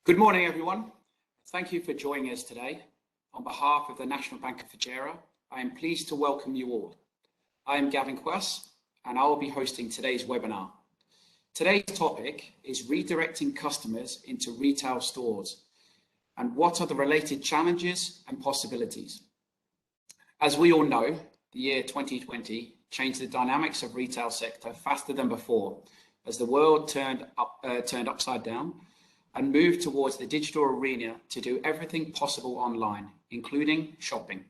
Good morning, everyone. Thank you for joining us today. On behalf of the National Bank of Fujairah, I am pleased to welcome you all. I am Gavin Quess, and I will be hosting today's webinar. Today's topic is redirecting customers into retail stores and what are the related challenges and possibilities. As we all know, the year 2020 changed the dynamics of retail sector faster than before as the world turned upside down and moved towards the digital arena to do everything possible online, including shopping.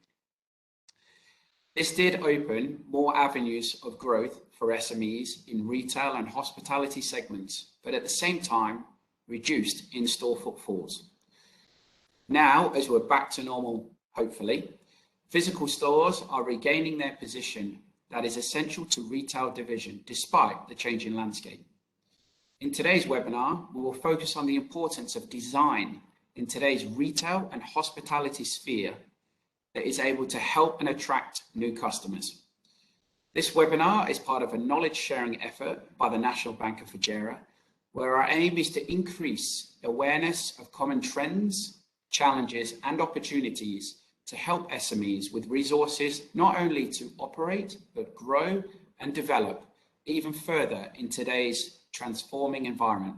This did open more avenues of growth for SMEs in retail and hospitality segments, but at the same time, reduced in-store footfalls. Now, as we're back to normal, hopefully, physical stores are regaining their position that is essential to retail division, despite the changing landscape. In today's webinar, we will focus on the importance of design in today's retail and hospitality sphere that is able to help and attract new customers. This webinar is part of a knowledge sharing effort by the National Bank of Fujairah, where our aim is to increase awareness of common trends, challenges, and opportunities to help SMEs with resources not only to operate, but grow and develop even further in today's transforming environment.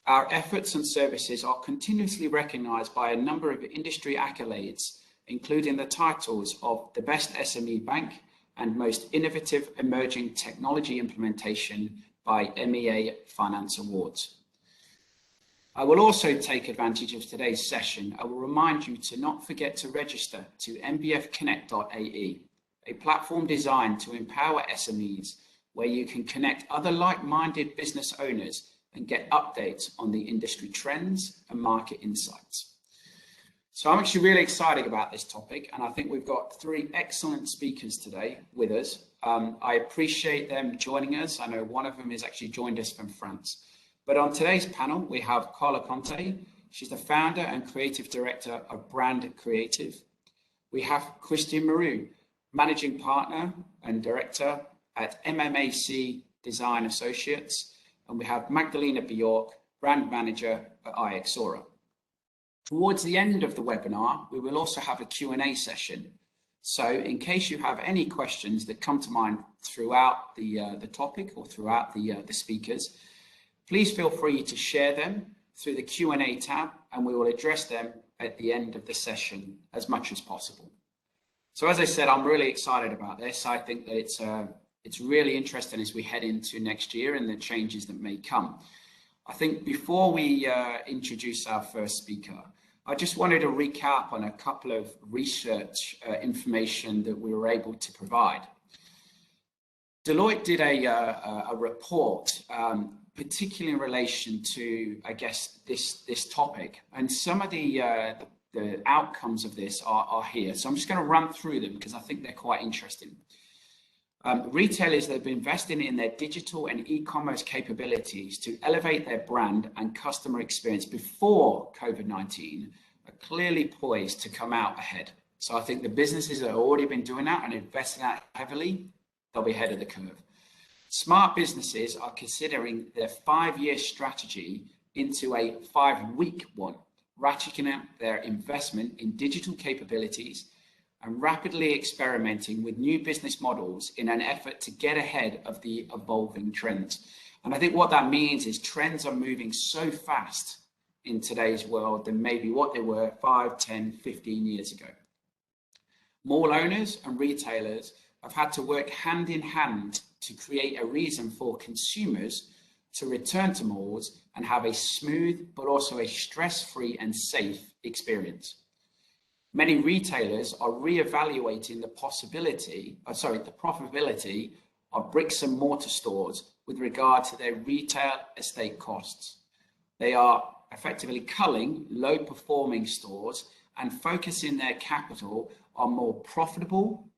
Our efforts and services are continuously recognized by a number of industry accolades, including the titles of the Best SME Bank and Most Innovative Emerging Technology Implementation by MEA Finance Awards. I will also take advantage of today's session. I will remind you to not forget to register to mbfconnect.ae, a platform designed to empower SMEs where you can connect other like-minded business owners and get updates on the industry trends and market insights. So I'm actually really excited about this topic, and I think we've got three excellent speakers today with us. I appreciate them joining us. I know one of them has actually joined us from France. But on today's panel, we have Carla Conte. She's the founder and creative director of Brand Creative. We have Christian Maru, managing partner and director at MMAC Design Associates, and we have Magdalena Bjork, brand manager at iXora. Towards the end of the webinar, we will also have a Q&A session. So in case you have any questions that come to mind throughout the topic or throughout the speakers, please feel free to share them through the Q&A tab, and we will address them at the end of the session as much as possible. So as I said, I'm really excited about this. I think that it's really interesting as we head into next year and the changes that may come. I think before we introduce our first speaker, I just wanted to recap on a couple of research information that we were able to provide. Deloitte did a report, particularly in relation to, I guess, this topic, and some of the outcomes of this are here. So I'm just going to run through them because I think they're quite interesting. Retailers that have been investing in their digital and e-commerce capabilities to elevate their brand and customer experience before COVID-19 are clearly poised to come out ahead. So I think the businesses that have already been doing that and investing that heavily, they'll be ahead of the curve. Smart businesses are considering their 5-year strategy into a 5-week one, ratcheting up their investment in digital capabilities and rapidly experimenting with new business models in an effort to get ahead of the evolving trends. And I think what that means is trends are moving so fast in today's world than maybe what they were 5, 10, 15 years ago. Mall owners and retailers have had to work hand in hand to create a reason for consumers to return to malls and have a smooth but also a stress-free and safe experience. Many retailers are reevaluating the profitability of bricks and mortar stores with regard to their retail estate costs. They are effectively culling low performing stores and focusing their capital on more profitable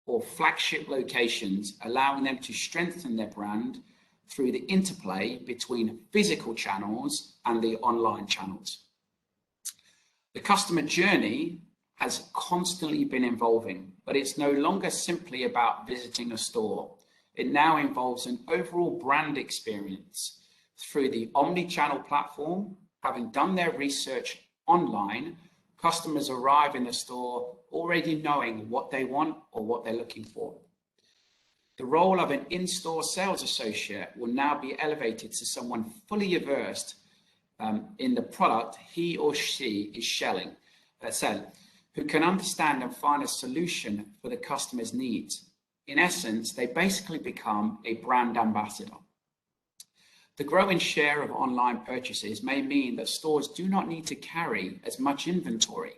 or flagship locations, allowing them to strengthen their brand through the interplay between physical channels and the online channels. The customer journey has constantly been evolving, but it's no longer simply about visiting a store. It now involves an overall brand experience through the omnichannel platform having done their research online, customers arrive in the store already knowing what they want or what they're looking for. The role of an in-store sales associate will now be elevated to someone fully versed in the product he or she is selling, who can understand and find a solution for the customer's needs. In essence, they basically become a brand ambassador. The growing share of online purchases may mean that stores do not need to carry as much inventory,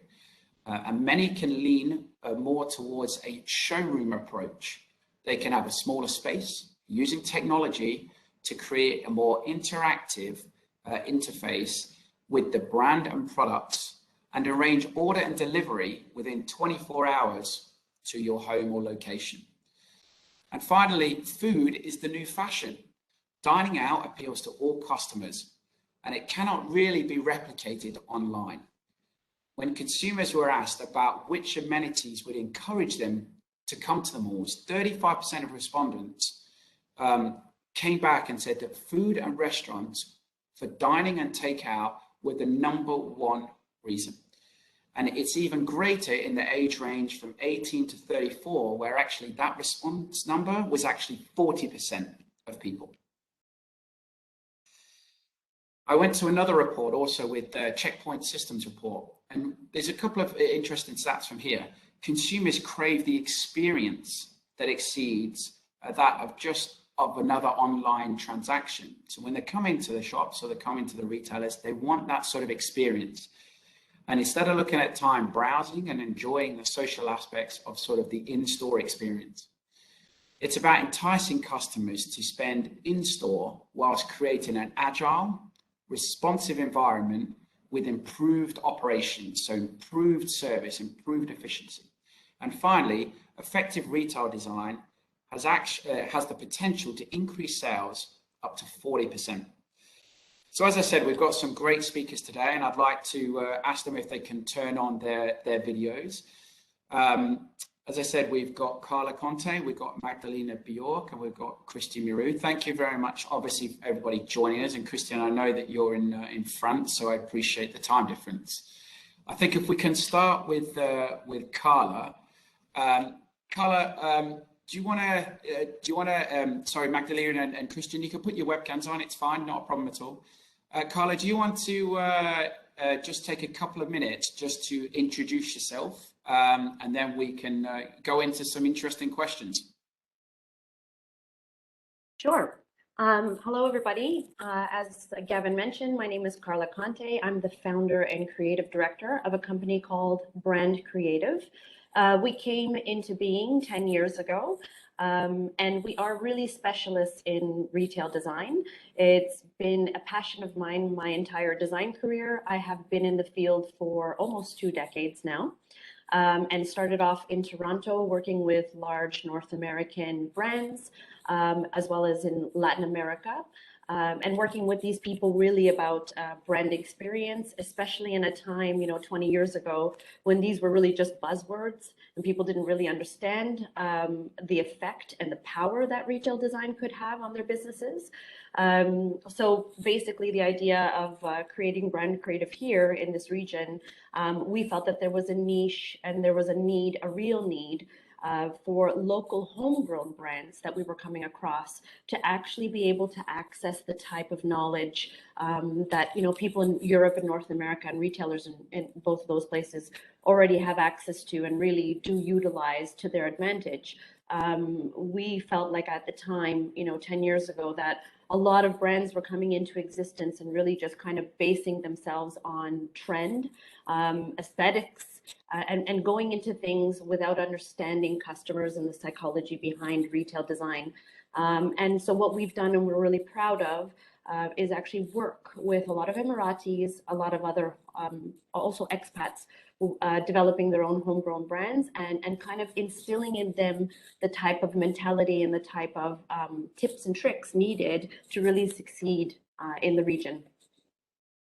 and many can lean more towards a showroom approach. They can have a smaller space using technology to create a more interactive interface with the brand and products, and arrange order and delivery within 24 hours to your home or location. And finally, food is the new fashion. Dining out appeals to all customers, and it cannot really be replicated online. When consumers were asked about which amenities would encourage them to come to the malls, 35% of respondents came back and said that food and restaurants for dining and takeout were the #1 reason. And it's even greater in the age range from 18 to 34, where actually that response number was actually 40% of people. I went to another report also with the Checkpoint Systems report, and there's a couple of interesting stats from here. Consumers crave the experience that exceeds that of another online transaction. So when they're coming to the shops or they're coming to the retailers, they want that sort of experience. And instead of looking at time browsing and enjoying the social aspects of sort of the in-store experience, it's about enticing customers to spend in-store whilst creating an agile, responsive environment with improved operations, so improved service, improved efficiency. And finally, effective retail design has the potential to increase sales up to 40%. So as I said, we've got some great speakers today, and I'd like to ask them if they can turn on their videos. As I said, we've got Carla Conte, we've got Magdalena Bjork, and we've got Christian Miru. Thank you very much, obviously, everybody joining us. And Christian, I know that you're in front, so I appreciate the time difference. I think if we can start with Carla. Carla, do you want to, sorry, Magdalena and Christian, you can put your webcams on, it's fine, not a problem at all. Carla, do you want to just take a couple of minutes just to introduce yourself, and then we can go into some interesting questions? Sure. Hello, everybody. As Gavin mentioned, my name is Carla Conte. I'm the founder and creative director of a company called Brand Creative. We came into being 10 years ago, and we are really specialists in retail design. It's been a passion of mine my entire design career. I have been in the field for almost 2 decades now, and started off in Toronto working with large North American brands, as well as in Latin America. And working with these people really about brand experience, especially in a time, 20 years ago, when these were really just buzzwords and people didn't really understand the effect and the power that retail design could have on their businesses. So basically the idea of creating Brand Creative here in this region, we felt that there was a niche and there was a need, a real need, for local homegrown brands that we were coming across to actually be able to access the type of knowledge that people in Europe and North America and retailers in both of those places already have access to and really do utilize to their advantage. We felt like at the time, 10 years ago, that a lot of brands were coming into existence and really just kind of basing themselves on trend, aesthetics, and going into things without understanding customers and the psychology behind retail design. And so what we've done and we're really proud of is actually work with a lot of Emiratis, a lot of other also expats, developing their own homegrown brands and kind of instilling in them the type of mentality and the type of tips and tricks needed to really succeed in the region.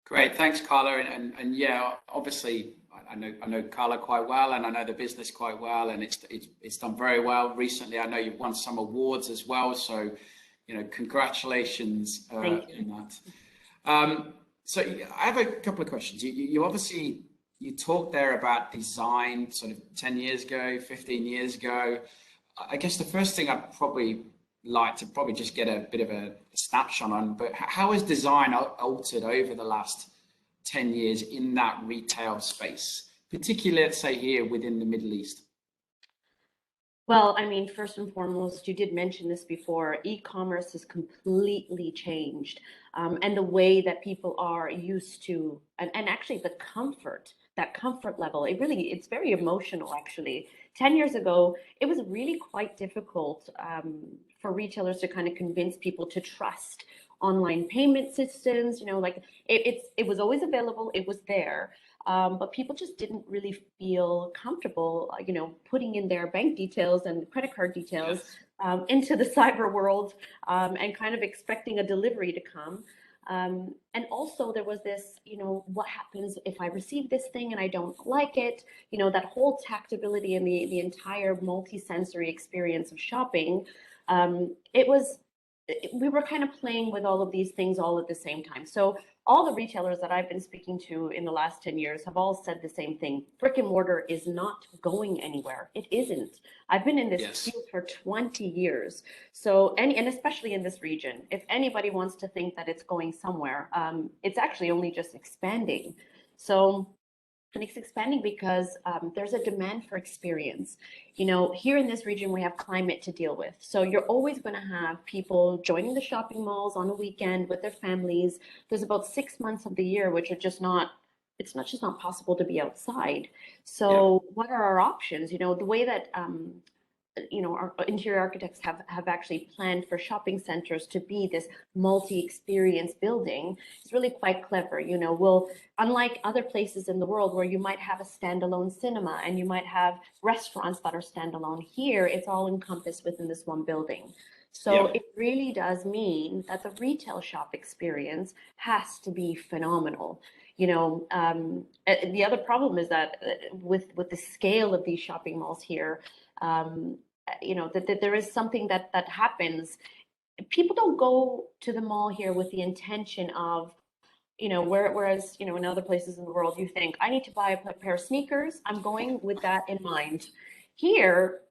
Great, thanks, Carla. And yeah, obviously, I know Carla quite well, and I know the business quite well, and it's done very well recently. I know you've won some awards as well, so congratulations in that. So I have a couple of questions. You obviously, you talked there about design sort of 10 years ago, 15 years ago. I guess the first thing I'd probably like to probably just get a bit of a snapshot on, but how has design altered over the last 10 years in that retail space, particularly, let's say, here within the Middle East? Well, I mean, first and foremost, you did mention this before, e-commerce has completely changed. And the way that people are used to, and actually the comfort, that comfort level, it's very emotional actually. 10 years ago, it was really quite difficult for retailers to kind of convince people to trust online payment systems, like it was always available, it was there. But people just didn't really feel comfortable, putting in their bank details and credit card details Yes. into the cyber world and kind of expecting a delivery to come. And also there was this, what happens if I receive this thing and I don't like it? That whole tactability and the entire multi-sensory experience of shopping. It was we were kind of playing with all of these things all at the same time. So all the retailers that I've been speaking to in the last 10 years have all said the same thing. Brick and mortar is not going anywhere. It isn't. I've been in this Yes. field for 20 years. So, and especially in this region, if anybody wants to think that it's going somewhere, it's actually only just expanding. So, and it's expanding because there's a demand for experience. Here in this region, we have climate to deal with. So you're always going to have people joining the shopping malls on a weekend with their families. There's about 6 months of the year, which are just not, it's not just not possible to be outside. Yeah. So what are our options? The way that our interior architects have actually planned for shopping centers to be this multi-experience building. It's really quite clever. We'll, unlike other places in the world where you might have a standalone cinema and you might have restaurants that are standalone, here it's all encompassed within this one building. So Yeah. it really does mean that the retail shop experience has to be phenomenal. The other problem is that with the scale of these shopping malls here, that there is something that happens. People don't go to the mall here with the intention of, whereas, in other places in the world, you think, I need to buy a pair of sneakers. I'm going with that in mind. Here,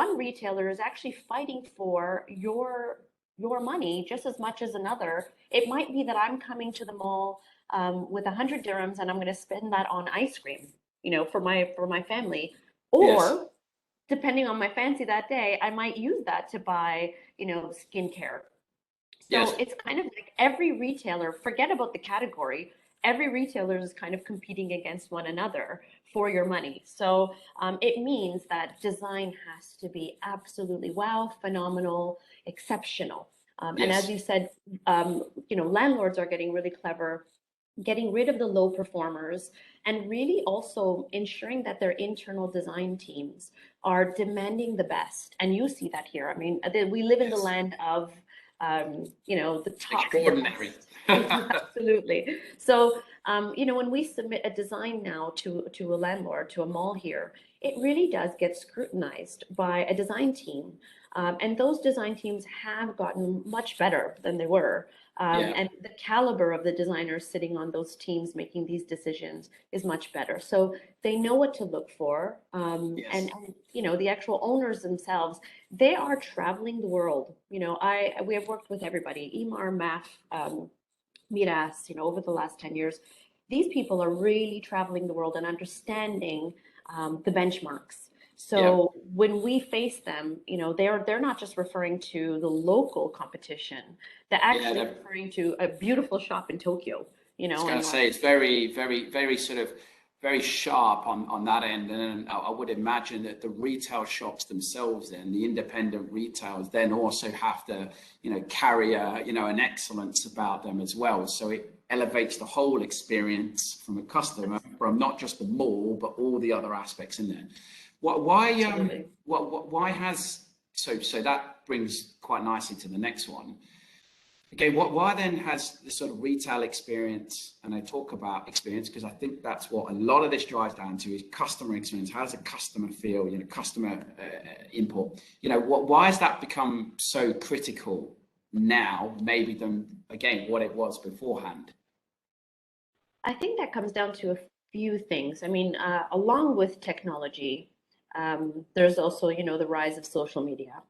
one retailer is actually fighting for your money just as much as another. It might be that I'm coming to the mall with 100 dirhams and I'm going to spend that on ice cream, for my family, Yes. or depending on my fancy that day, I might use that to buy, skincare. So Yes. it's kind of like every retailer, forget about the category, every retailer is kind of competing against one another for your money. So it means that design has to be absolutely wow, phenomenal, exceptional. And as Yes. you said, landlords are getting really clever, getting rid of the low performers, and really also ensuring that their internal design teams are demanding the best. And you see that here. I mean, we live in the Yes. land of, the top, the Extraordinary. best. Absolutely. So, when we submit a design now to a landlord, to a mall here, it really does get scrutinized by a design team. And those design teams have gotten much better than they were. Yeah. And the caliber of the designers sitting on those teams making these decisions is much better. So they know what to look for. Yes. And the actual owners themselves, they are traveling the world. We have worked with everybody, Imar, MAF, Miras, over the last 10 years. These people are really traveling the world and understanding the benchmarks. Yeah. So when we face them, they're not just referring to the local competition. They're Yeah. actually referring to a beautiful shop in Tokyo, I was going and to say it's very, very, very sort of very sharp on that end, and I would imagine that the retail shops themselves, then the independent retailers, then also have to, carry an excellence about them as well. So it elevates the whole experience from a customer, from not just the mall, but all the other aspects in there. absolutely. Why has so that brings quite nicely to the next one. Okay, why then has the sort of retail experience, and I talk about experience because I think that's what a lot of this drives down to is customer experience. How does a customer feel? Customer input. Why has that become so critical now, maybe than again what it was beforehand? I think that comes down to a few things. I mean, along with technology, there's also, the rise of social media.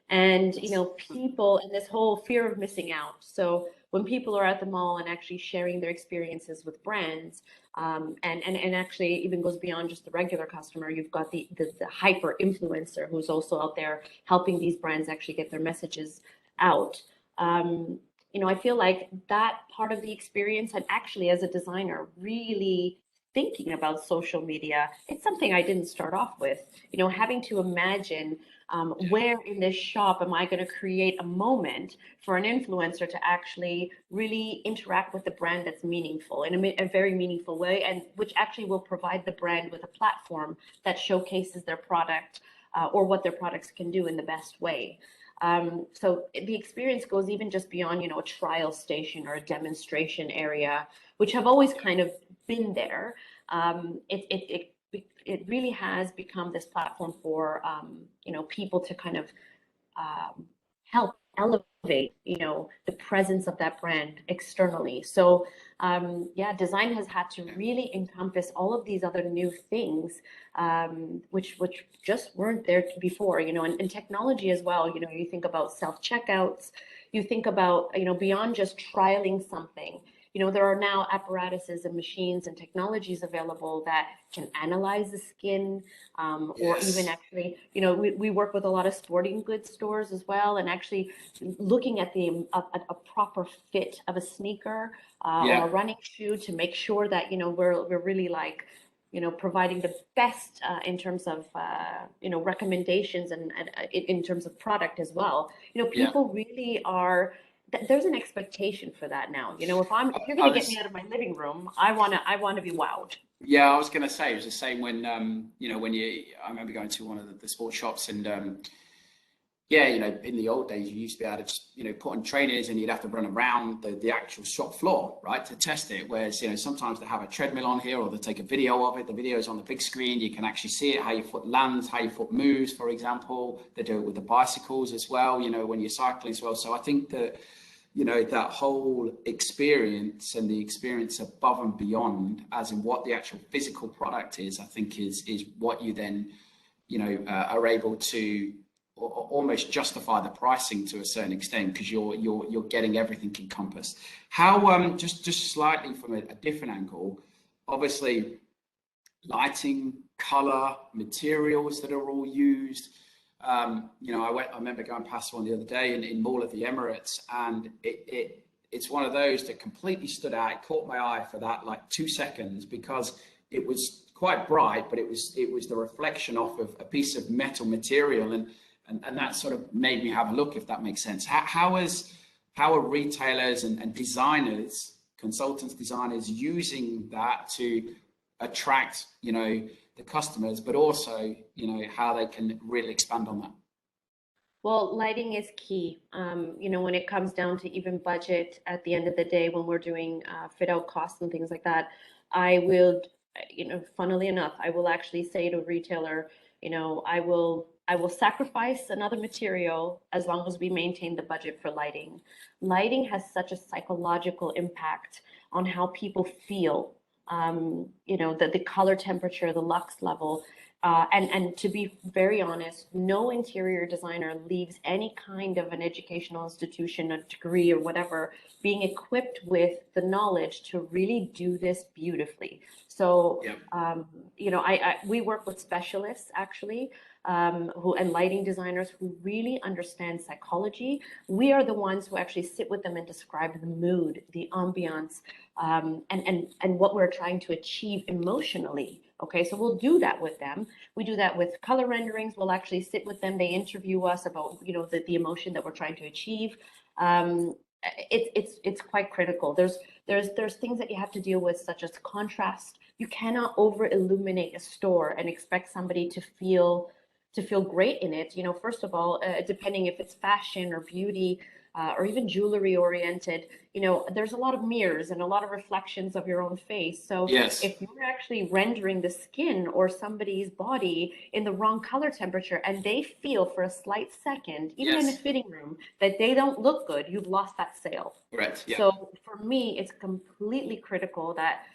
And, Yes. people and this whole fear of missing out. So when people are at the mall and actually sharing their experiences with brands, and actually even goes beyond just the regular customer, you've got the hyper influencer who's also out there helping these brands actually get their messages out. Um, I feel like that part of the experience, and actually as a designer, really thinking about social media, it's something I didn't start off with. Having to imagine where in this shop am I going to create a moment for an influencer to actually really interact with the brand that's meaningful in a very meaningful way, and which actually will provide the brand with a platform that showcases their product or what their products can do in the best way. So the experience goes even just beyond, a trial station or a demonstration area, which have always kind of been there. It really has become this platform for people to kind of help elevate the presence of that brand externally. So yeah, design has had to really encompass all of these other new things, which just weren't there before, and technology as well. You think about self checkouts, you think about beyond just trialing something. There are now apparatuses and machines and technologies available that can analyze the skin, or even actually, we work with a lot of sporting goods stores as well, and actually looking at a proper fit of a sneaker or a running shoe to make sure that we're really like providing the best in terms of recommendations and in terms of product as well. People really are. There's an expectation for that now. If you're I going to get me was out of my living room, I want to be wowed. Yeah, I was going to say it was the same when I remember going to one of the sports shops and yeah, in the old days you used to be able to just, put on trainers and you'd have to run around the actual shop floor, right, to test it. Whereas, sometimes they have a treadmill on here or they take a video of it. The video is on the big screen. You can actually see it, how your foot lands, how your foot moves, for example. They do it with the bicycles as well, when you're cycling as well. So I think that that whole experience and the experience above and beyond, as in what the actual physical product is, I think is what you then, are able to almost justify the pricing to a certain extent because you're getting everything encompassed. How just slightly from a different angle, obviously lighting, color, materials that are all used. I remember going past one the other day in Mall of the Emirates, and it's one of those that completely stood out. It caught my eye for that like 2 seconds because it was quite bright, but it was the reflection off of a piece of metal material, and that sort of made me have a look, if that makes sense. How are retailers and designers, consultants, designers using that to attract the customers, but also how they can really expand on that? Well, lighting is key. When it comes down to even budget at the end of the day, when we're doing fit out costs and things like that, I will, funnily enough, I will actually say to a retailer, I will sacrifice another material as long as we maintain the budget for lighting. Lighting has such a psychological impact on how people feel. The color temperature, the lux level. And to be very honest, no interior designer leaves any kind of an educational institution, a degree or whatever, being equipped with the knowledge to really do this beautifully. So, we work with specialists actually, and lighting designers who really understand psychology. We are the ones who actually sit with them and describe the mood, the ambiance, and what we're trying to achieve emotionally. Okay, so we'll do that with them. We do that with color renderings. We'll actually sit with them. They interview us about the emotion that we're trying to achieve. It's quite critical. There's things that you have to deal with, such as contrast. You cannot over illuminate a store and expect somebody to feel great in it. First of all, depending if it's fashion or beauty, or even jewelry oriented, you know, there's a lot of mirrors and a lot of reflections of your own face. So Yes. if you're actually rendering the skin or somebody's body in the wrong color temperature and they feel for a slight second, even in a Yes. fitting room, that they don't look good, you've lost that sale. Correct. Yeah. So for me, it's completely critical that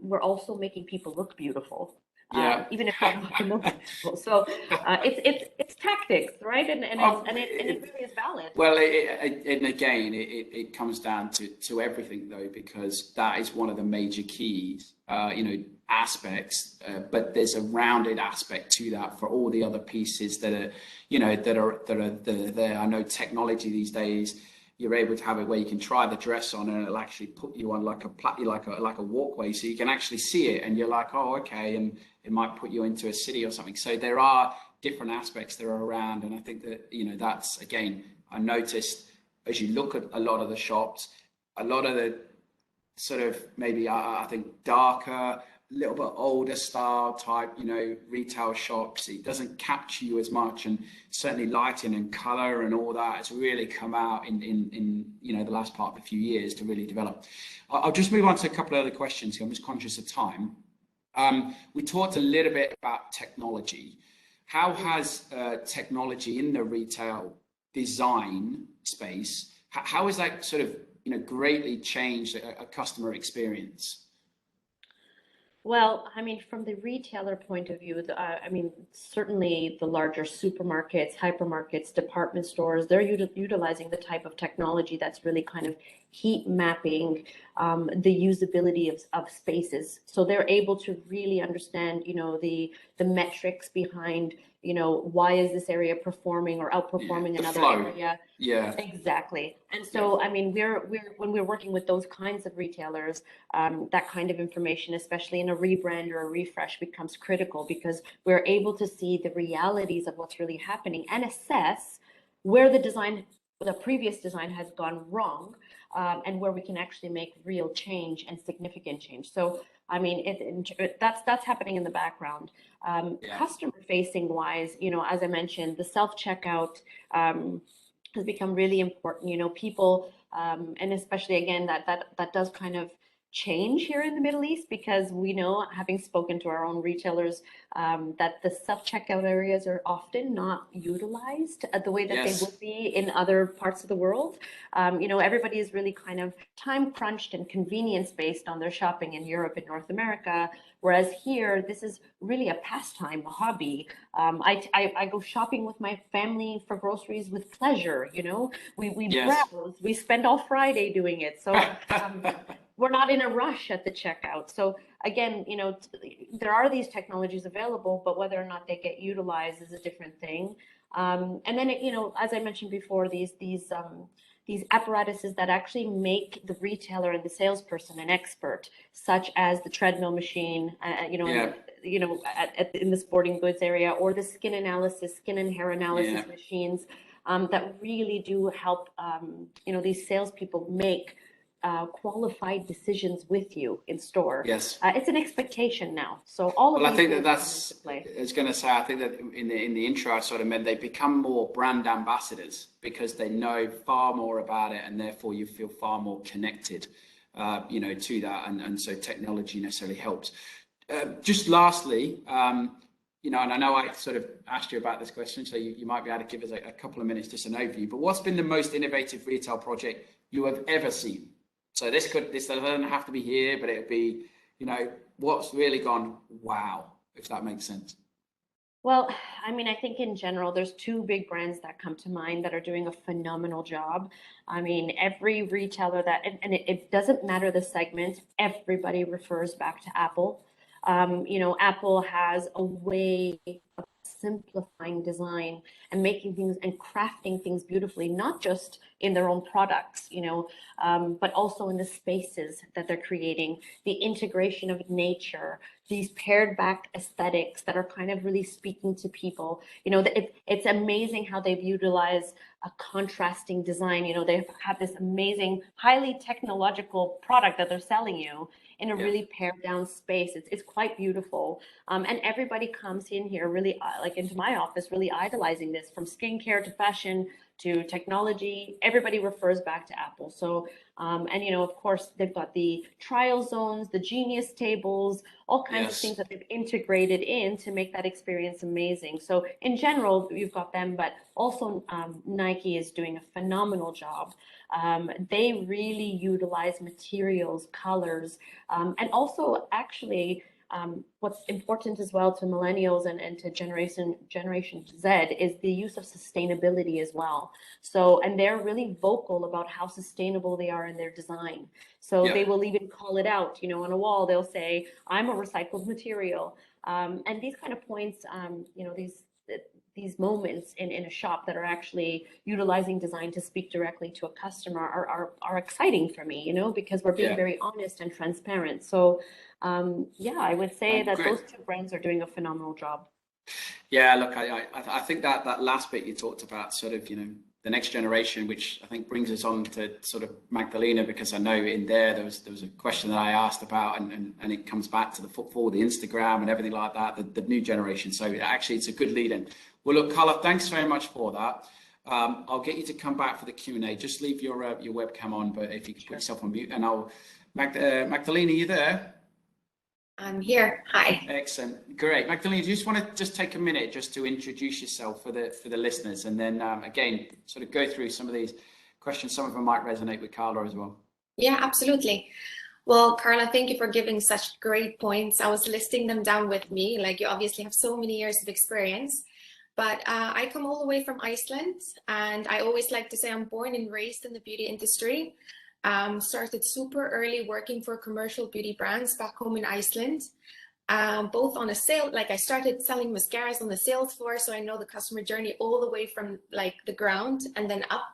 we're also making people look beautiful. Yeah. Even if they're not the most beautiful. So it's tactics, right? And it really is valid. Well, and again, it comes down to everything though, because that is one of the major keys, you know, aspects. But there's a rounded aspect to that for all the other pieces that are, you know, that are there. I know technology these days, you're able to have it where you can try the dress on and it'll actually put you on like a walkway, so you can actually see it and you're like, oh, okay, and it might put you into a city or something. So there are different aspects that are around, and I think that, you know, that's, again, I noticed as you look at a lot of the shops, a lot of the sort of maybe I think darker, little bit older style type, you know, retail shops, it doesn't capture you as much, and certainly lighting and color and all that has really come out in you know, the last part of a few years to really develop. I'll just move on to a couple of other questions here. I'm just conscious of time. We talked a little bit about technology. How has technology in the retail design space, how has that sort of, you know, greatly changed a customer experience? Well, I mean, from the retailer point of view, I mean, certainly the larger supermarkets, hypermarkets, department stores, they're utilizing the type of technology that's really kind of heat mapping the usability of spaces. So they're able to really understand, you know, the metrics behind, you know, why is this area performing or outperforming another area? Yeah, exactly. And so, I mean, when we're working with those kinds of retailers, that kind of information, especially in a rebrand or a refresh, becomes critical because we're able to see the realities of what's really happening and assess where the previous design has gone wrong, and where we can actually make real change and significant change. So, I mean, that's happening in the background. Customer facing wise, you know, as I mentioned, the self-checkout has become really important. You know, people, and especially again, that does kind of change here in the Middle East, because we know, having spoken to our own retailers, that the self-checkout areas are often not utilized the way that they would be in other parts of the world. You know, everybody is really kind of time crunched and convenience based on their shopping in Europe and North America. Whereas here, this is really a pastime, a hobby. I go shopping with my family for groceries with pleasure. You know, we browse, we spend all Friday doing it. So we're not in a rush at the checkout. So again, you know, there are these technologies available, but whether or not they get utilized is a different thing. And then, you know, as I mentioned before, these apparatuses that actually make the retailer and the salesperson an expert, such as the treadmill machine, you know, in the sporting goods area, or the skin and hair analysis machines, that really do help, you know, these salespeople make qualified decisions with you in store. Yes. It's an expectation now. So all of I think that's. I was going to say, I think that in the intro, I sort of meant they become more brand ambassadors because they know far more about it, and therefore you feel far more connected, you know, to that. And so technology necessarily helps. Just lastly, you know, and I know I sort of asked you about this question, so you might be able to give us a couple of minutes, just an overview, but what's been the most innovative retail project you have ever seen? So this doesn't have to be here, but it'd be, you know, what's really gone, wow, if that makes sense. Well, I mean, I think in general, there's two big brands that come to mind that are doing a phenomenal job. I mean, every retailer and it doesn't matter the segment, everybody refers back to Apple. You know, Apple has a way of simplifying design and making things and crafting things beautifully, not just in their own products, you know, but also in the spaces that they're creating, the integration of nature, these pared back aesthetics that are kind of really speaking to people. You know, it's amazing how they've utilized a contrasting design. You know, they have this amazing, highly technological product that they're selling you in a really pared down space. It's quite beautiful. And everybody comes in here really like into my office, really idolizing this, from skincare to fashion to technology. Everybody refers back to Apple. So, and you know, of course, they've got the trial zones, the genius tables, all kinds of things that they've integrated in to make that experience amazing. So in general, you've got them, but also Nike is doing a phenomenal job. They really utilize materials, colors, and also actually what's important as well to millennials and to Generation Z is the use of sustainability as well. So, and they're really vocal about how sustainable they are in their design. So they will even call it out, you know, on a wall, they'll say, I'm a recycled material. And these kind of points, you know, these moments in a shop that are actually utilizing design to speak directly to a customer are exciting for me, you know, because we're being very honest and transparent. So yeah, I would say that those two brands are doing a phenomenal job. Yeah, look, I think that last bit you talked about, sort of, you know, the next generation, which I think brings us on to sort of Magdalena, because I know in there was a question that I asked about, and it comes back to the footfall, the Instagram and everything like that, the new generation. So actually it's a good lead in. Well, look, Karla, thanks very much for that. I'll get you to come back for the Q&A. Just leave your webcam on, but if you could put yourself on mute, and Magdalena, you there? I'm here. Hi. Excellent. Great. Magdalena, do you just want to just take a minute just to introduce yourself for the listeners, and then again, sort of go through some of these questions. Some of them might resonate with Karla as well. Yeah, absolutely. Well, Karla, thank you for giving such great points. I was listing them down with me. Like, you obviously have so many years of experience, but I come all the way from Iceland, and I always like to say I'm born and raised in the beauty industry. Started super early working for commercial beauty brands back home in Iceland, both on a sale, like I started selling mascaras on the sales floor, so I know the customer journey all the way from like the ground and then up.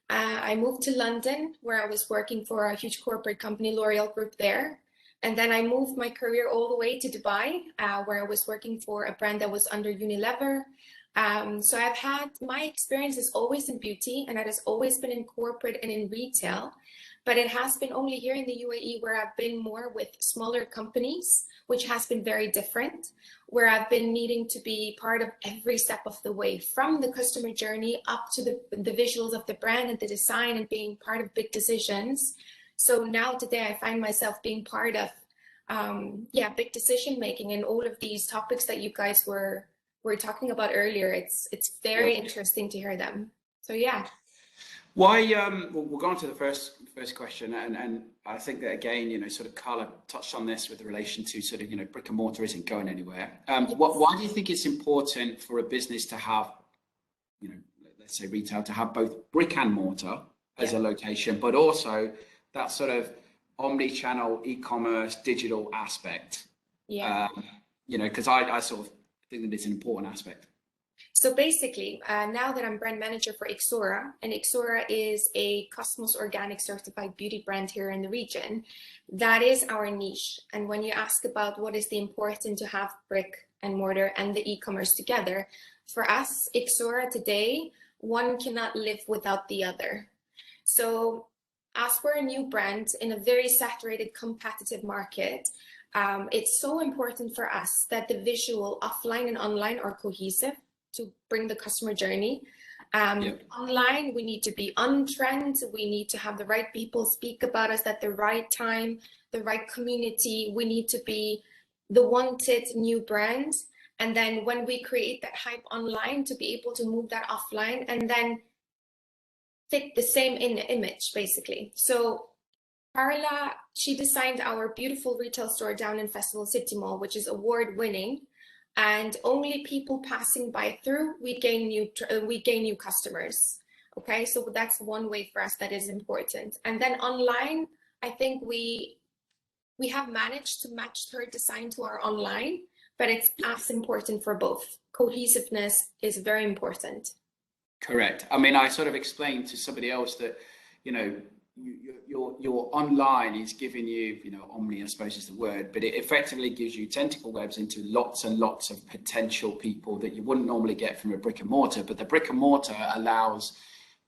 I moved to London, where I was working for a huge corporate company, L'Oreal Group there. And then I moved my career all the way to Dubai, where I was working for a brand that was under Unilever. So I've had, my experience is always in beauty, and it has always been in corporate and in retail, but it has been only here in the UAE where I've been more with smaller companies, which has been very different, where I've been needing to be part of every step of the way, from the customer journey up to the visuals of the brand and the design, and being part of big decisions. So now today I find myself being part of big decision making, and all of these topics that you guys were talking about earlier. It's very interesting to hear them. So yeah. Why we'll go on to the first question, and I think that again, you know, sort of Karla touched on this with relation to sort of, you know, brick and mortar isn't going anywhere. Why do you think it's important for a business to have, you know, let's say retail, to have both brick and mortar as a location, but also that sort of omni-channel, e-commerce, digital aspect? You know, because I sort of think that it's an important aspect. So basically, now that I'm brand manager for Ixora, and Ixora is a Cosmos Organic certified beauty brand here in the region, that is our niche. And when you ask about what is the important to have brick and mortar and the e-commerce together, for us, Ixora today, one cannot live without the other. So as we're a new brand in a very saturated, competitive market, it's so important for us that the visual offline and online are cohesive to bring the customer journey. Online, we need to be on trend. We need to have the right people speak about us at the right time, the right community. We need to be the wanted new brand. And then when we create that hype online, to be able to move that offline and then fit the same image, basically. So Karla, she designed our beautiful retail store down in Festival City Mall, which is award-winning. And only people passing by through, we gain new customers. Okay, so that's one way for us that is important. And then online, I think we have managed to match her design to our online, but it's as important for both. Cohesiveness is very important. Correct. I mean, I sort of explained to somebody else that, you know, your online is giving you, you know, omni, I suppose is the word, but it effectively gives you tentacle webs into lots and lots of potential people that you wouldn't normally get from a brick and mortar. But the brick and mortar allows,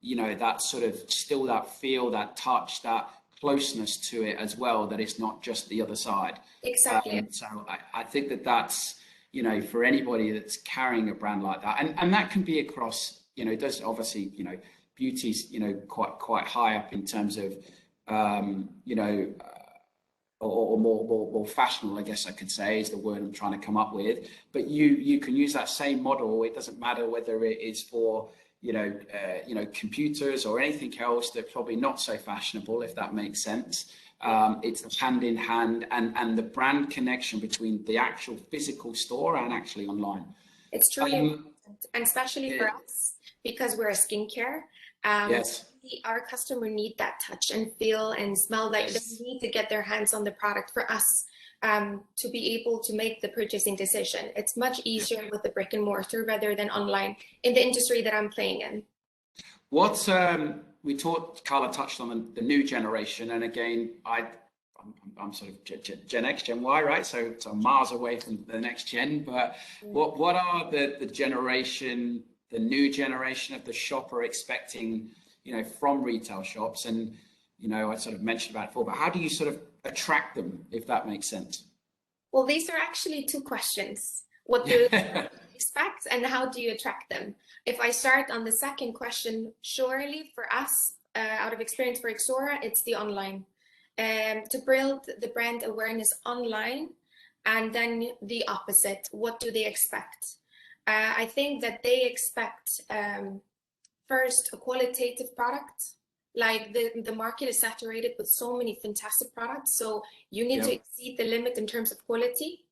you know, that sort of still that feel, that touch, that closeness to it as well, that it's not just the other side. Exactly. So I think that that's, you know, for anybody that's carrying a brand like that, and that can be across, you know, does obviously, you know, beauty's, you know, quite high up in terms of, you know, or more fashionable, I guess I could say, is the word I'm trying to come up with. But you can use that same model. It doesn't matter whether it is for, you know, computers or anything else that's probably not so fashionable, if that makes sense. It's hand in hand, and the brand connection between the actual physical store and actually online. It's truly important, and especially for us, because we're a skincare. Yes. Our customer need that touch and feel and smell, like Yes. they need to get their hands on the product for us to be able to make the purchasing decision. It's much easier with the brick and mortar rather than online in the industry that I'm playing in. What Carla touched on the new generation, and again, I'm sort of Gen X, Gen Y, right? So I'm miles away from the next gen. But what are the generation, the new generation of the shopper expecting, you know, from retail shops? And, you know, I sort of mentioned about it before, but how do you sort of attract them, if that makes sense? Well, these are actually two questions. What do you expect and how do you attract them? If I start on the second question, surely for us, out of experience for Ixora, it's the online. To build the brand awareness online, and then the opposite, what do they expect? I think that they expect first a qualitative product. Like the market is saturated with so many fantastic products, so you need to exceed the limit in terms of quality.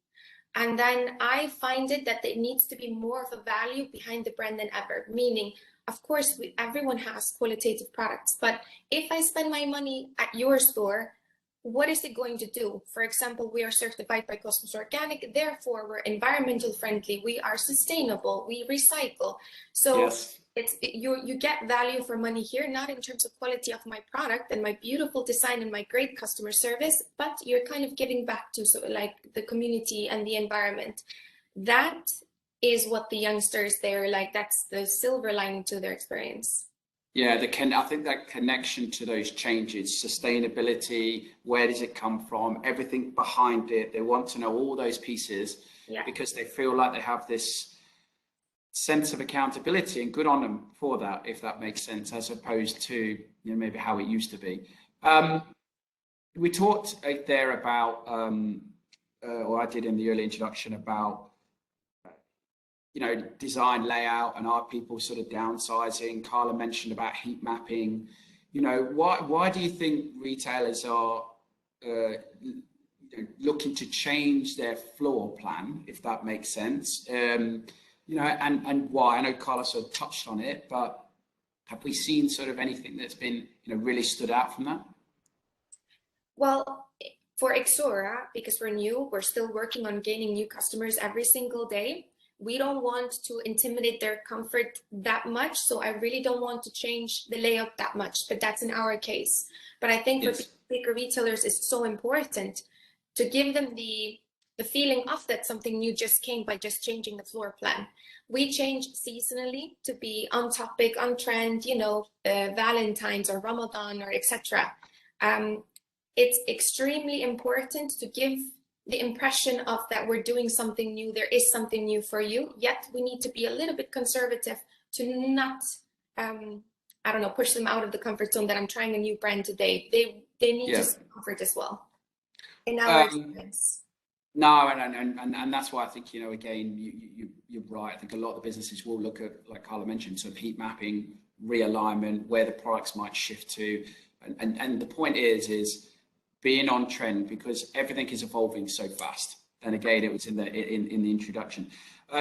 And then I find it that there needs to be more of a value behind the brand than ever, meaning, of course, everyone has qualitative products, but if I spend my money at your store, what is it going to do? For example, we are certified by Cosmos Organic, therefore we're environmental friendly, we are sustainable, we recycle. So it's you get value for money here, not in terms of quality of my product and my beautiful design and my great customer service, but you're kind of giving back to like the community and the environment. That is what the youngsters, they're like, that's the silver lining to their experience. Yeah, I think that connection to those changes, sustainability, where does it come from, everything behind it. They want to know all those pieces because they feel like they have this sense of accountability, and good on them for that, if that makes sense, as opposed to, you know, maybe how it used to be. We talked there about, or I did in the early introduction, about, you know, design, layout, and are people sort of downsizing? Carla mentioned about heat mapping. You know, why do you think retailers are looking to change their floor plan, if that makes sense? You know, and why? I know Carla sort of touched on it, but have we seen sort of anything that's been, you know, really stood out from that? Well, for Ixora, because we're new, we're still working on gaining new customers every single day. We don't want to intimidate their comfort that much, so I really don't want to change the layout that much, but that's in our case. But I think for bigger retailers, it's so important to give them the feeling of that something new just came by just changing the floor plan. We change seasonally to be on topic, on trend, you know, Valentine's or Ramadan or etc. It's extremely important to give the impression of that we're doing something new, there is something new for you, yet we need to be a little bit conservative to not, I don't know, push them out of the comfort zone that I'm trying a new brand today. They need to see comfort as well, in our experience. No, and that's why I think, you know, again, you're right. I think a lot of the businesses will look at, like Carla mentioned, sort of heat mapping, realignment, where the products might shift to. And the point is being on trend, because everything is evolving so fast. And again, it was in the introduction.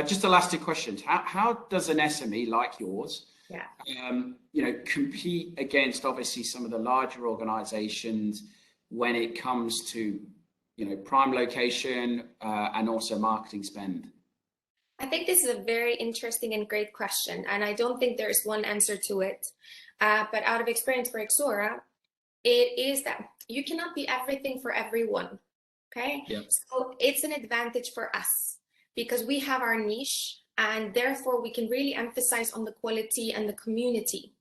Just the last two questions. How does an SME like yours, you know, compete against obviously some of the larger organizations when it comes to, you know, prime location and also marketing spend? I think this is a very interesting and great question, and I don't think there is one answer to it. But out of experience for Ixora, it is that you cannot be everything for everyone. Okay, so it's an advantage for us because we have our niche, and therefore we can really emphasize on the quality and the community.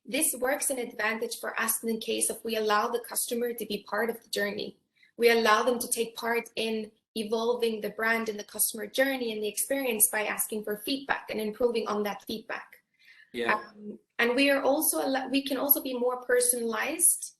This works an advantage for us in the case if we allow the customer to be part of the journey. We allow them to take part in evolving the brand and the customer journey and the experience by asking for feedback and improving on that feedback. Yeah. And we can also be more personalized.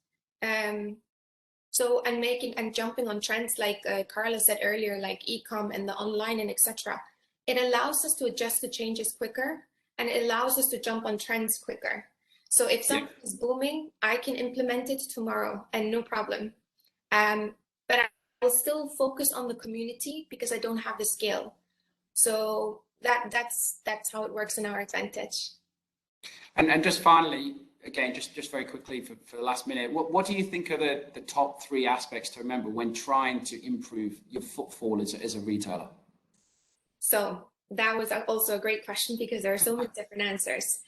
So, and jumping on trends like Carla said earlier, like e-com and the online and etc. It allows us to adjust to changes quicker, and it allows us to jump on trends quicker. So if something is booming, I can implement it tomorrow and no problem. But I'll still focus on the community because I don't have the scale. So that's how it works in our advantage. And just finally, again, just very quickly for the last minute, what do you think are the top 3 aspects to remember when trying to improve your footfall as a retailer? So that was also a great question because there are so many different answers.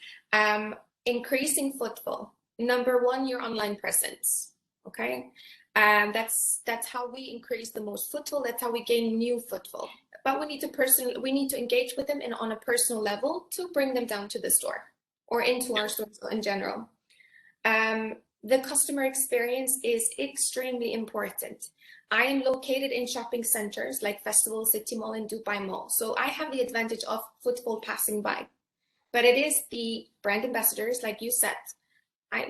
Increasing footfall. Number 1, your online presence. Okay, that's how we increase the most footfall. That's how we gain new footfall. But we need to engage with them on a personal level to bring them down to the store or into our stores in general. The customer experience is extremely important. I am located in shopping centers like Festival, City Mall, and Dubai Mall. So I have the advantage of footfall passing by. But it is the brand ambassadors, like you said,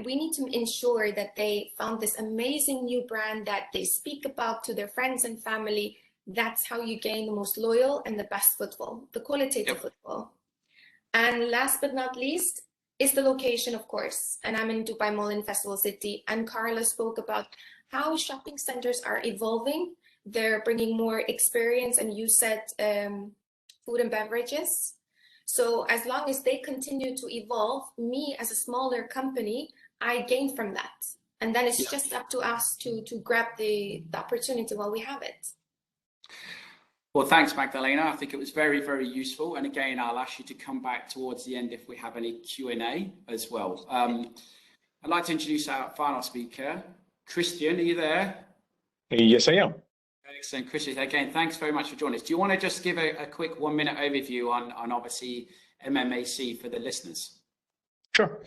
we need to ensure that they found this amazing new brand that they speak about to their friends and family. That's how you gain the most loyal and the best footfall, the qualitative footfall. And last but not least is the location, of course. And I'm in Dubai Mall in Festival City, and Carla spoke about how shopping centers are evolving. They're bringing more experience, and you said food and beverages. So as long as they continue to evolve, me as a smaller company, I gain from that. And then it's just up to us to grab the opportunity while we have it. Well, thanks, Magdalena. I think it was very, very useful. And again, I'll ask you to come back towards the end if we have any Q&A as well. I'd like to introduce our final speaker. Christian, are you there? Yes, I am. Excellent, Christian. Again, thanks very much for joining us. Do you want to just give a quick 1-minute overview on obviously MMAC for the listeners? Sure.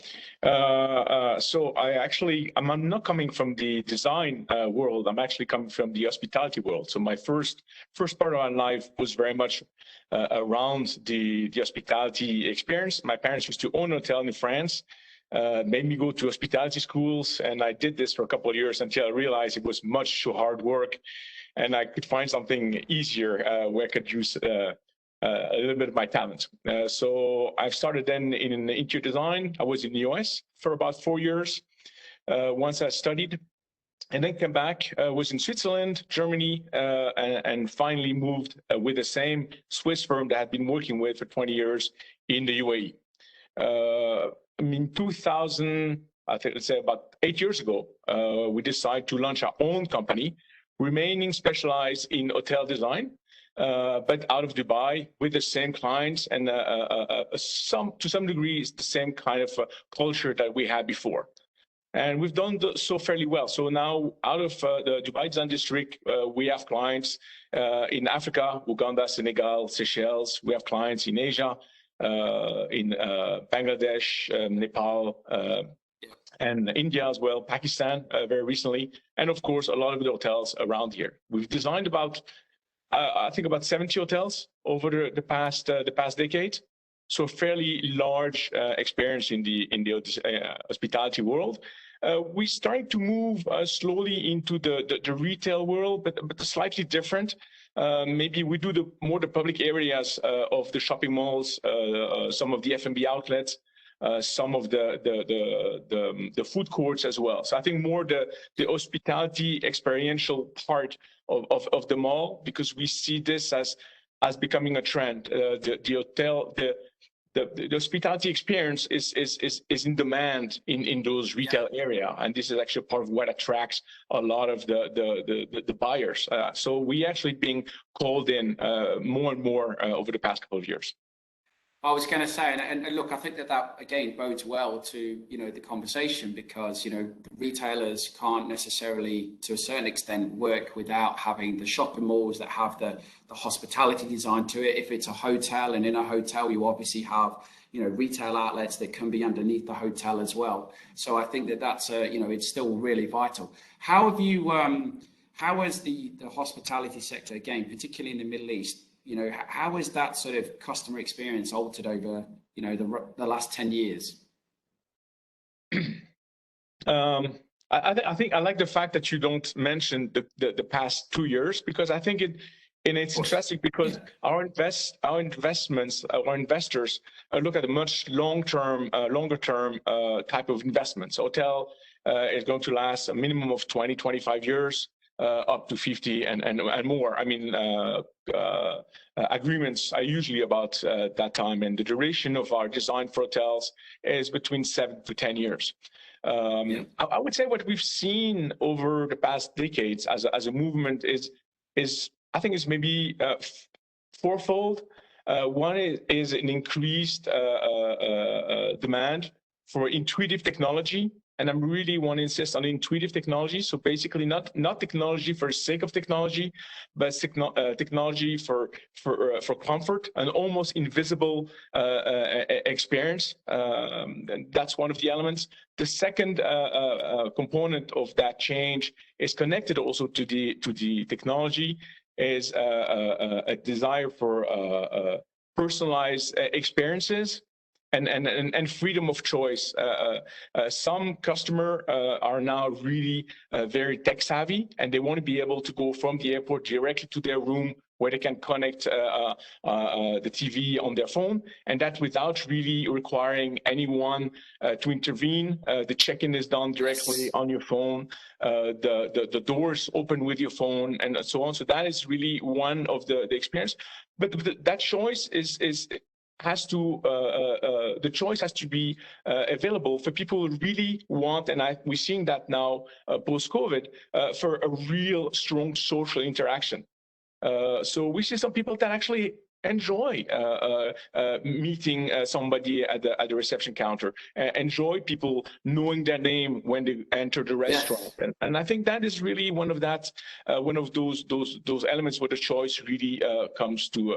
So I'm not coming from the design world. I'm actually coming from the hospitality world. So my first part of my life was very much around the hospitality experience. My parents used to own a hotel in France, made me go to hospitality schools, and I did this for a couple of years until I realized it was much too hard work, and I could find something easier where I could use a little bit of my talent. So I started then in interior design. I was in the US for about 4 years once I studied, and then came back, was in Switzerland, Germany, and finally moved with the same Swiss firm that I had been working with for 20 years in the UAE. In 2000, I think let's say about 8 years ago, we decided to launch our own company, remaining specialized in hotel design, but out of Dubai with the same clients and to some degree it's the same kind of culture that we had before. And we've done so fairly well. So now out of the Dubai Design District, we have clients in Africa, Uganda, Senegal, Seychelles. We have clients in Asia, in Bangladesh, Nepal, and India as well, Pakistan very recently, and of course a lot of the hotels around here. We've designed about I think about 70 hotels over the past decade, so fairly large experience in the hospitality world. We started to move slowly into the retail world, but slightly different. Maybe we do more the public areas of the shopping malls, some of the F&B outlets, some of the food courts as well. So I think more the hospitality experiential part of the mall, because we see this as becoming a trend. The hospitality experience is in demand in those retail area, and this is actually part of what attracts a lot of the buyers. So we actually being called in more and more over the past couple of years. I was going to say, and look, I think that again bodes well to the conversation, because the retailers can't necessarily, to a certain extent, work without having the shopping malls that have the hospitality design to it. If it's a hotel, and in a hotel you obviously have retail outlets that can be underneath the hotel as well. So I think that's it's still really vital. How have you how has the hospitality sector, again, particularly in the Middle East, how has that sort of customer experience altered over, the last 10 years? I think I like the fact that you don't mention the past 2 years, because I think it's interesting, because our investors look at a much longer term type of investments. Hotel is going to last a minimum of 20, 25 years, up to 50 and more. I mean, agreements are usually about that time, and the duration of our design for hotels is between 7 to 10 years. I would say what we've seen over the past decades as a movement is I think is maybe fourfold. One is an increased demand for intuitive technology. And I really want to insist on intuitive technology. So basically not technology for the sake of technology, but technology for comfort, an almost invisible experience. And that's one of the elements. The second component of that change is connected also to the technology, is a desire for personalized experiences and freedom of choice. Some customers are now really very tech savvy, and they want to be able to go from the airport directly to their room, where they can connect the TV on their phone, and that without really requiring anyone to intervene. The check-in is done directly on your phone. The doors open with your phone, and so on. So that is really one of the experience. But that choice the choice has to be available for people who really want, and we're seeing that now post-COVID, for a real strong social interaction. So we see some people that actually enjoy meeting somebody at the reception counter, enjoy people knowing their name when they enter the restaurant. Yes. And I think that is really one of those elements where the choice really comes to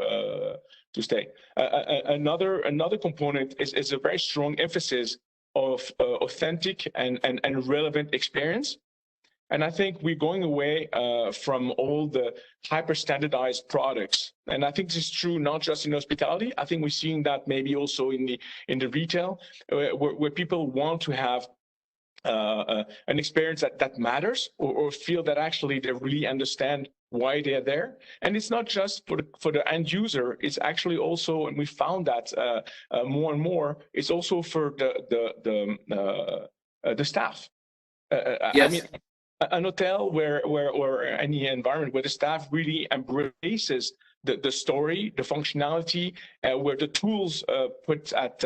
stay. Another component is a very strong emphasis of authentic and relevant experience. And I think we're going away from all the hyper-standardized products. And I think this is true not just in hospitality. I think we're seeing that maybe also in the retail, where people want to have an experience that matters, or feel that actually they really understand why they're there. And it's not just for the end user, it's actually also, and we found that more and more, it's also for the staff. Yes. I mean, an hotel or any environment where the staff really embraces the story, the functionality, where the tools put at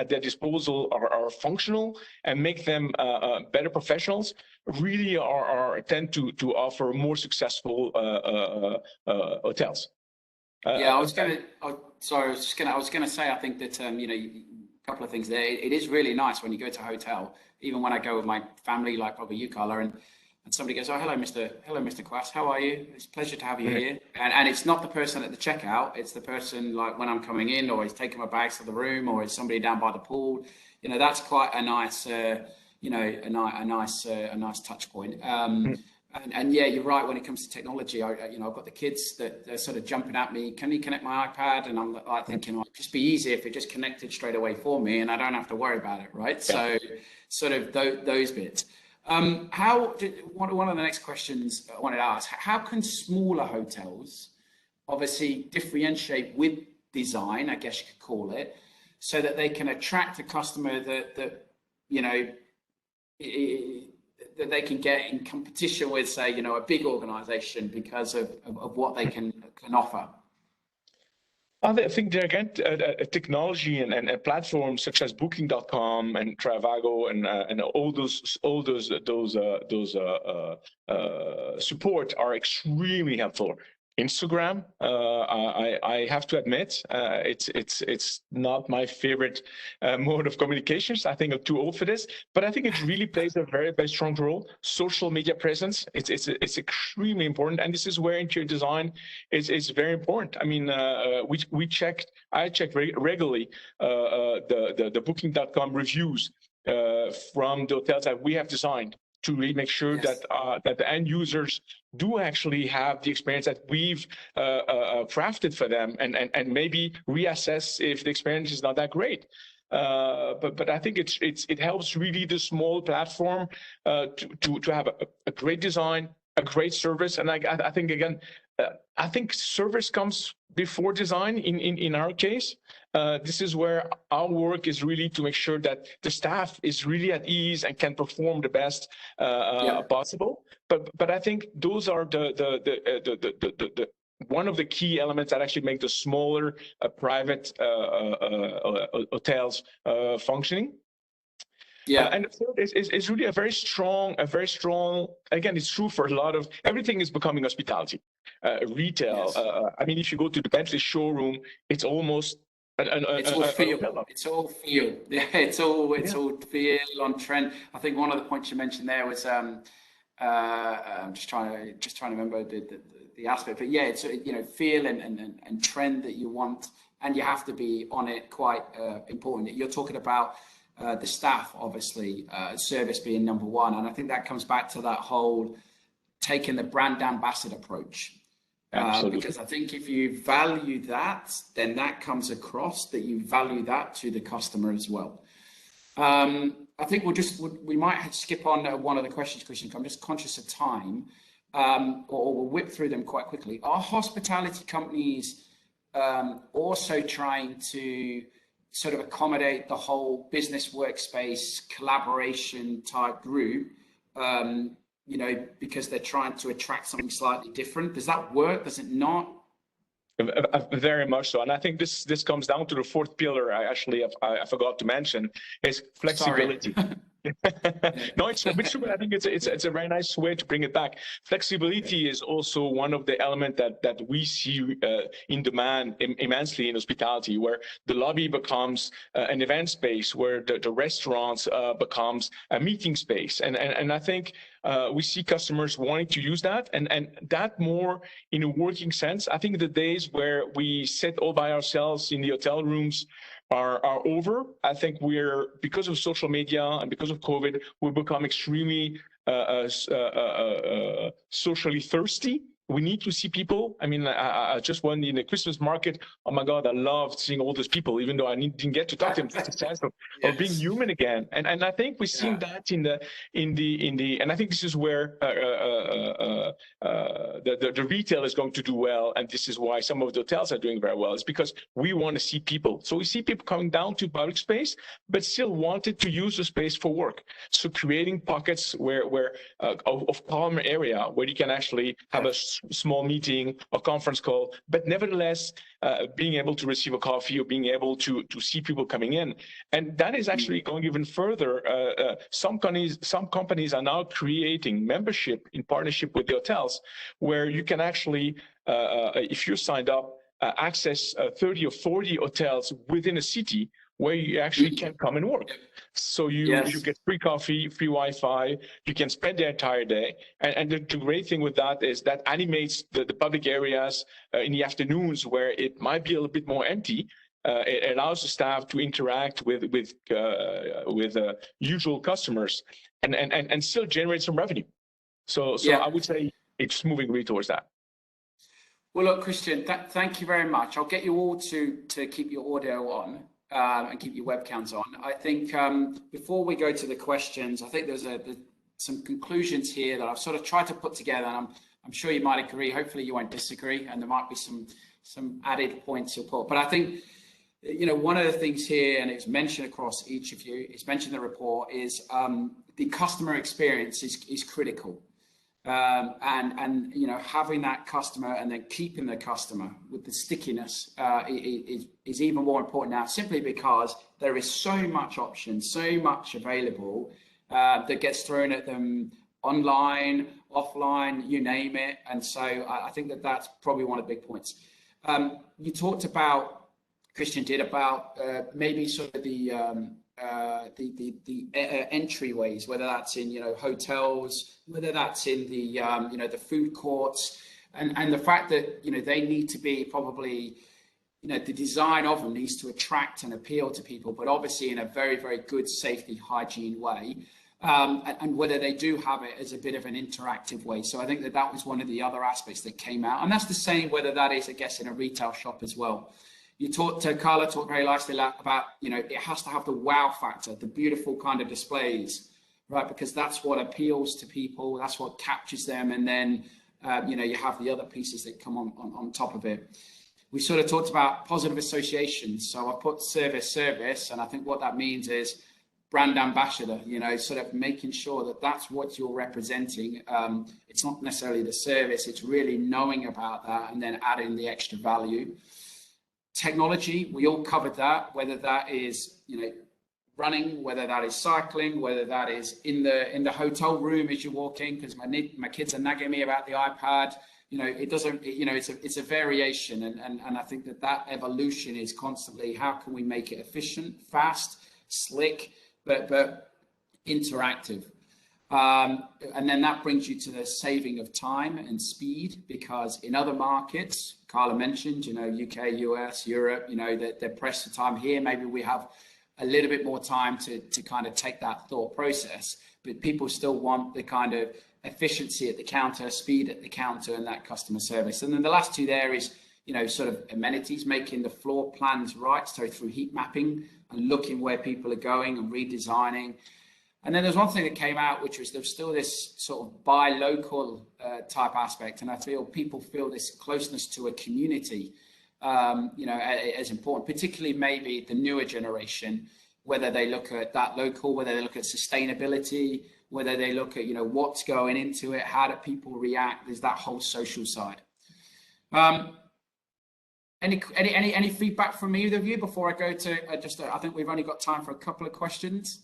their disposal are functional and make them better professionals, really tend to offer more successful hotels. I was going to say, I think that a couple of things there. It is really nice when you go to a hotel, even when I go with my family, like probably you, Karla, and somebody goes, "Oh, hello, Mr. Quast, how are you? It's a pleasure to have you here." And it's not the person at the checkout; it's the person like when I'm coming in, or he's taking my bags to the room, or it's somebody down by the pool. That's quite a nice, a nice touch point. And yeah, you're right. When it comes to technology, I've got the kids that they're sort of jumping at me. Can you connect my iPad? And I'm like thinking, it'd just be easy if it just connected straight away for me, and I don't have to worry about it, right? Yeah. So, sort of those bits. One of the next questions I wanted to ask: how can smaller hotels obviously differentiate with design, I guess you could call it, so that they can attract a customer that they can get in competition with, say, a big organization because of what they can offer? I think there again, technology and platforms such as Booking.com and Trivago and all those support are extremely helpful. Instagram, I have to admit, it's not my favorite mode of communications. I think I'm too old for this, but I think it really plays a very, very strong role. Social media presence, it's extremely important, and this is where interior design is very important. I mean, I check regularly the Booking.com reviews from the hotels that we have designed to really make sure Yes. that the end users do actually have the experience that we've crafted for them, and maybe reassess if the experience is not that great. But I think it helps really the small platform to have a great design, a great service, and I think again, I think service comes before design in our case. This is where our work is really to make sure that the staff is really at ease and can perform the best possible. But I think those are the one of the key elements that actually make the smaller private hotels functioning. Yeah. And the third is really a very strong, again, it's true for a lot of, everything is becoming hospitality, retail. Yes. I mean, if you go to the Bentley showroom, it's almost It's all feel. It's all feel. Yeah, it's all feel on trend. I think one of the points you mentioned there was I'm just trying to remember the aspect, but yeah, it's feel and trend that you want, and you have to be on it. Quite important. You're talking about the staff, obviously, service being number one, and I think that comes back to that whole taking the brand ambassador approach. Because I think if you value that, then that comes across that you value that to the customer as well. I think we might skip on one of the questions, Christian. I'm just conscious of time, or we'll whip through them quite quickly. Are hospitality companies also trying to sort of accommodate the whole business workspace collaboration type group? Because they're trying to attract something slightly different. Does that work? Does it not? Very much so, and I think this comes down to the fourth pillar. I forgot to mention is flexibility. No, it's true, but I think it's a very nice way to bring it back. Flexibility is also one of the elements that we see in demand immensely in hospitality, where the lobby becomes an event space, where the restaurants becomes a meeting space, and I think we see customers wanting to use that, and that more in a working sense. I think the days where we sit all by ourselves in the hotel rooms are over. I think because of social media and because of COVID, we've become extremely socially thirsty. We need to see people. I mean, I just went in the Christmas market. Oh my God, I loved seeing all those people, even though I didn't get to talk to them. It's a sense of being human again. And I think we're seeing that in the and I think this is where the retail is going to do well, and this is why some of the hotels are doing very well. It's because we want to see people. So we see people coming down to public space, but still wanted to use the space for work. So creating pockets where of calm area where you can actually have a small meeting or conference call, but nevertheless being able to receive a coffee or being able to see people coming in. And that is actually going even further. Some companies are now creating membership in partnership with the hotels, where you can actually, if you're signed up, access 30 or 40 hotels within a city where you actually can come and work. So you get free coffee, free Wi-Fi, you can spend the entire day. And the great thing with that is that animates the public areas in the afternoons where it might be a little bit more empty. It allows the staff to interact with usual customers and still generate some revenue. So I would say it's moving really towards that. Well, look, Christian, thank you very much. I'll get you all to keep your audio on. And keep your webcams on. I think before we go to the questions, I think there's some conclusions here that I've sort of tried to put together, and I'm sure you might agree. Hopefully you won't disagree, and there might be some added points to put. But I think one of the things here, and it's mentioned across each of you, it's mentioned in the report, is the customer experience is critical. And having that customer and then keeping the customer with the stickiness is even more important now, simply because there is so much option, so much available that gets thrown at them online, offline, you name it. And so I think that that's probably one of the big points. You talked about, Christian did, about maybe sort of the entryways, whether that's in hotels, whether that's in the the food courts, and the fact that they need to be probably the design of them needs to attract and appeal to people, but obviously in a very, very good safety hygiene way. and whether they do have it as a bit of an interactive way. So I think that that was one of the other aspects that came out. And that's the same whether that is, I guess, in a retail shop as well. You Carla talked very nicely about, it has to have the wow factor, the beautiful kind of displays, right? Because that's what appeals to people, that's what captures them. And then, you have the other pieces that come on top of it. We sort of talked about positive associations. So I put service, and I think what that means is brand ambassador, sort of making sure that that's what you're representing. It's not necessarily the service, it's really knowing about that and then adding the extra value. Technology, we all covered that, whether that is, running, whether that is cycling, whether that is in the hotel room as you walk in, because my kids are nagging me about the iPad. It's a variation, and I think that evolution is constantly, how can we make it efficient, fast, slick, but interactive. And then that brings you to the saving of time and speed, because in other markets, Carla mentioned, UK, US, Europe, they're pressed for time. Here, maybe we have a little bit more time to kind of take that thought process, but people still want the kind of efficiency at the counter, speed at the counter, and that customer service. And then the last two there is, sort of amenities, making the floor plans right, so through heat mapping and looking where people are going and redesigning. And then there's one thing that came out, which was there's still this sort of buy local type aspect. And I feel people feel this closeness to a community, as important, particularly maybe the newer generation, whether they look at that local, whether they look at sustainability, whether they look at, what's going into it, how do people react? There's that whole social side. Any feedback from either of you before I go to I think we've only got time for a couple of questions.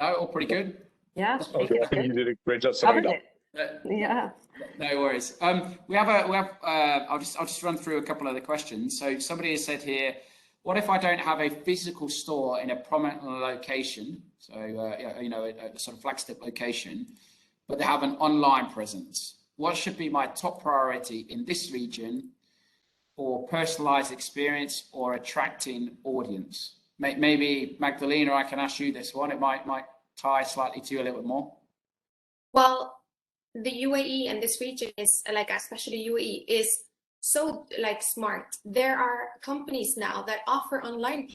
No, all pretty good. Yeah. Okay, I think you did a great job summing it up. Yeah. No worries. I'll just run through a couple of the questions. So somebody has said here, what if I don't have a physical store in a prominent location? So, a sort of flagship location, but they have an online presence. What should be my top priority in this region for personalized experience or attracting audience? Maybe Magdalena, I can ask you this one. It might tie slightly to you a little bit more. Well, the UAE and this region is especially UAE is so smart. There are companies now that offer online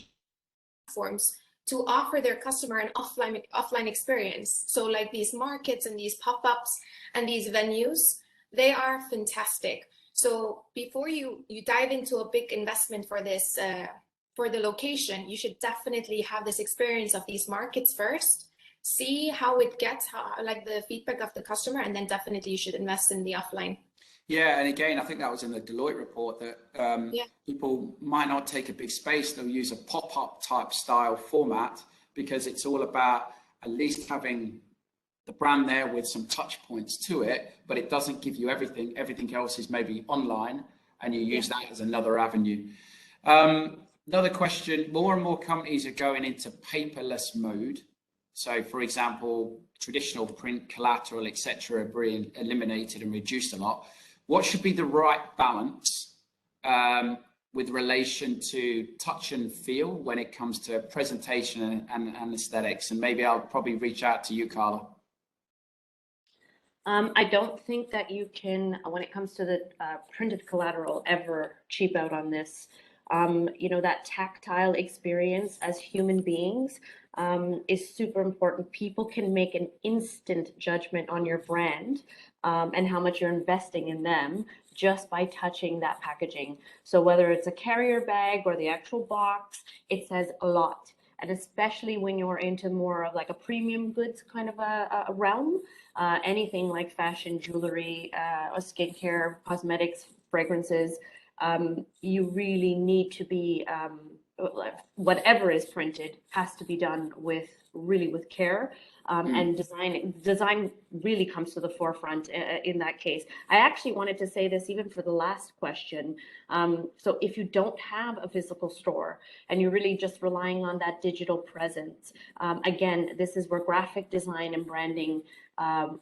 platforms to offer their customer an offline experience. So these markets and these pop-ups and these venues, they are fantastic. So before you dive into a big investment for this, for the location, you should definitely have this experience of these markets first, see how it gets, the feedback of the customer, and then definitely you should invest in the offline. Yeah, and again, I think that was in the Deloitte report that people might not take a big space, they'll use a pop-up type style format, because it's all about at least having the brand there with some touch points to it, but it doesn't give you everything. Everything else is maybe online, and you use that as another avenue. Another question, more and more companies are going into paperless mode. So for example, traditional print, collateral, etc. are being eliminated and reduced a lot. What should be the right balance with relation to touch and feel when it comes to presentation and aesthetics? And maybe I'll probably reach out to you, Carla. I don't think that you can, when it comes to the printed collateral, ever cheap out on this. That tactile experience as human beings is super important. People can make an instant judgment on your brand and how much you're investing in them just by touching that packaging. So whether it's a carrier bag or the actual box, it says a lot. And especially when you're into more of a premium goods kind of a realm, anything like fashion, jewelry, or skincare, cosmetics, fragrances, you really need to be, whatever is printed has to be done with care, and design really comes to the forefront in that case. I actually wanted to say this even for the last question. So if you don't have a physical store and you're really just relying on that digital presence, again, this is where graphic design and branding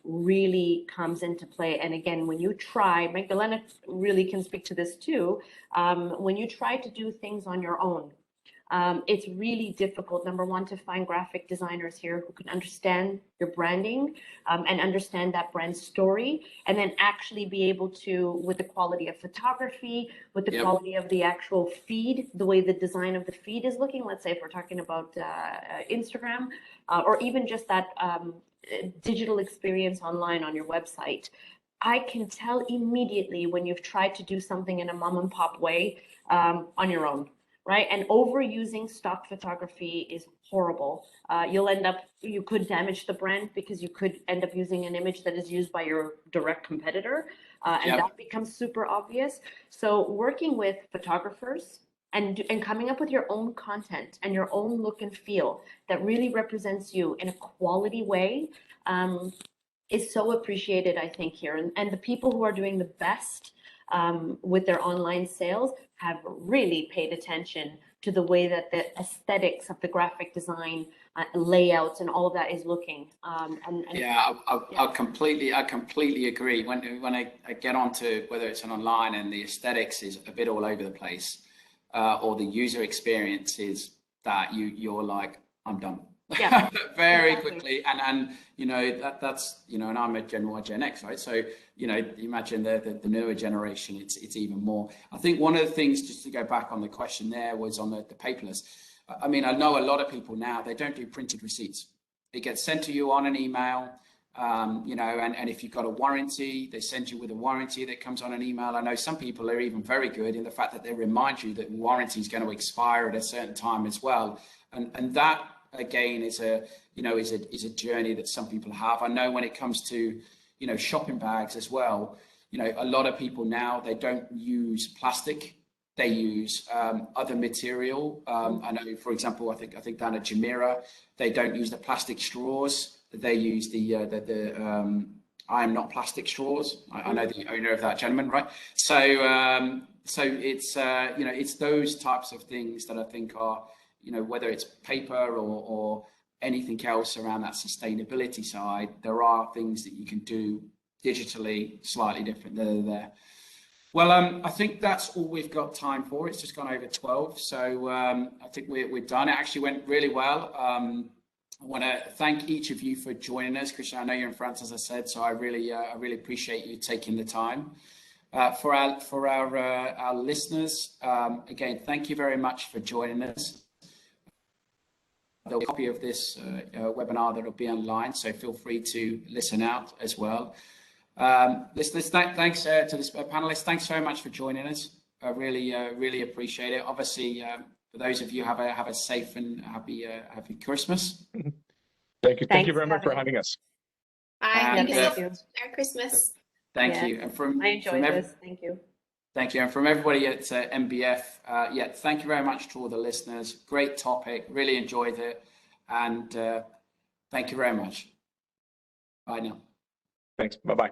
really comes into play. And again, when you try, Magdalena really can speak to this too, when you try to do things on your own, It's really difficult, number one, to find graphic designers here who can understand your branding and understand that brand story, and then actually be able to, with the quality of photography, with the quality of the actual feed, the way the design of the feed is looking, let's say if we're talking about Instagram, or even just that digital experience online on your website. I can tell immediately when you've tried to do something in a mom and pop way on your own, right? And overusing stock photography is horrible. You could damage the brand because you could end up using an image that is used by your direct competitor, and that becomes super obvious. So working with photographers and coming up with your own content and your own look and feel that really represents you in a quality way is so appreciated, I think, here. And the people who are doing the best with their online sales have really paid attention to the way that the aesthetics of the graphic design layouts and all of that is looking. I completely agree. When I get onto whether it's an online and the aesthetics is a bit all over the place, or the user experience is that you're like, I'm done. Yeah, very quickly, and you know that's you know, and I'm a Gen Y, Gen X, right? So you know, imagine the newer generation. It's even more. I think one of the things, just to go back on the question there, was on the paperless. I mean, I know a lot of people now, they don't do printed receipts. It gets sent to you on an email, you know, and if you've got a warranty, they send you with a warranty that comes on an email. I know some people are even very good in the fact that they remind you that warranty is going to expire at a certain time as well, and that again is a journey that some people have. I know when it comes to, you know, shopping bags as well, you know, a lot of people now, they don't use plastic, they use other material. I know, for example, I think down at Jumeirah, they don't use the plastic straws, they use the I am not plastic straws. I know the owner of that gentleman, right? So it's you know, it's those types of things that I think are, you know, whether it's paper or anything else around that sustainability side, there are things that you can do digitally slightly different there. Well, I think that's all we've got time for. It's just gone over 12. So I think we're done. It actually went really well. I want to thank each of you for joining us. Christian, I know you're in France, as I said, so I really appreciate you taking the time. For our listeners, again, thank you very much for joining us. There'll be a copy of this webinar that will be online, so feel free to listen out as well. Listeners, thanks to the panelists. Thanks so much for joining us. I really appreciate it. Obviously, for those of you, have a safe and happy Christmas. Thank you very much for having us. Thank you. Thank you. Merry Christmas. Thank you. And I enjoyed this. Thank you. Thank you. And from everybody at MBF, thank you very much to all the listeners. Great topic. Really enjoyed it. And thank you very much. Bye now. Thanks. Bye-bye.